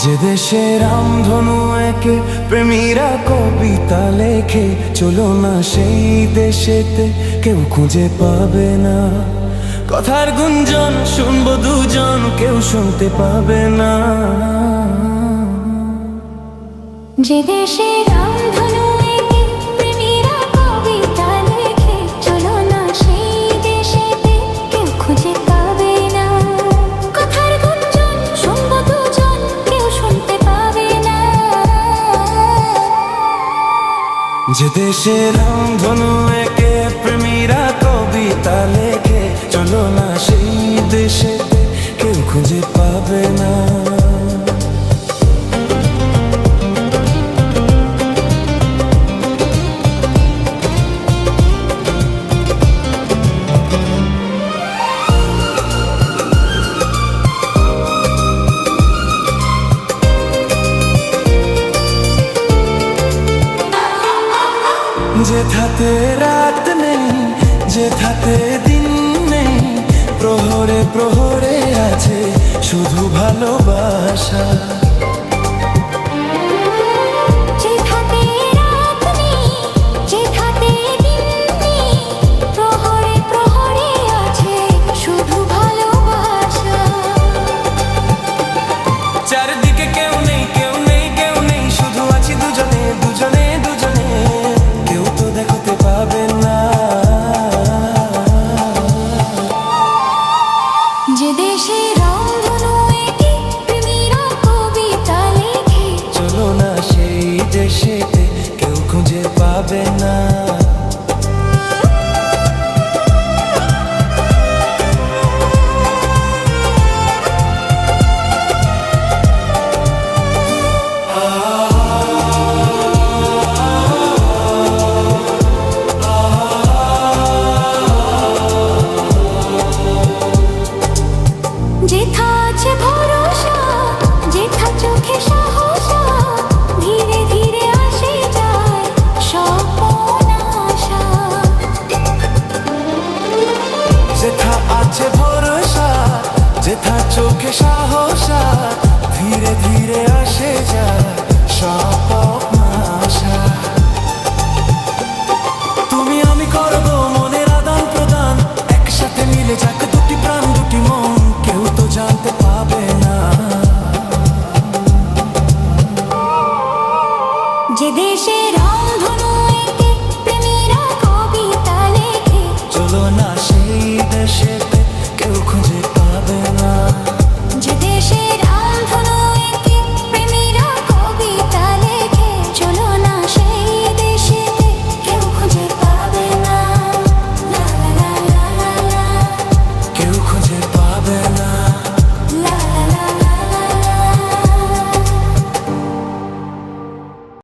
যে দেশে রামধনু একে প্রেমীরা কবিতা লেখে, চলো না সেই দেশেতে, কেউ খুঁজে পাবে না। কথার গুঞ্জন শুনবো দুজন, কেউ শুনতে পাবে না। যে দেশে রামধনু একে প্রেমীরা কবিতা লেখে, চলো না সেই দেশেতে, কেউ খুঁজে পাবে না। কথার গুঞ্জন শুনবো দুজন, কেউ শুনতে পাবে না। যে দেশে রামধনু একে প্রেমীরা কবিতা লেখে, চলো না সেই দেশেতে, কেউ খুঁজে পাবে না। যেথাতে রাত নেই, যেথাতে দিন নেই, প্রহরে প্রহরে আছে শুধু ভালোবাসা। যেথাতে রাত নেই, যেথাতে দিন নেই, প্রহরে প্রহরে আছে শুধু ভালোবাসা। চারদিকে কেউ নেই, কেউ নেই, কেউ নেই, শুধু আছি দুজনে, দুজনে, দুজনে, কেউ তো দেখতে পাবে না। যে দেশে রামধনু একে প্রেমীরা কবিতা লেখে, চলো না সেই দেশেতে, কেউ খুঁজে পাবে না। যেথা আছে ভরসা, যেথা চোখে সাহসা, ধীরে ধীরে আসে যায় স্বপ্ন আশা। যেথা আছে ভরসা, যেথা চোখে সাহসা, ধীরে ধীরে আসে যায় স্বপ্ন আশা। তুমি আমি করবো মনের আদান প্রদান, একসাথে মিলে যাক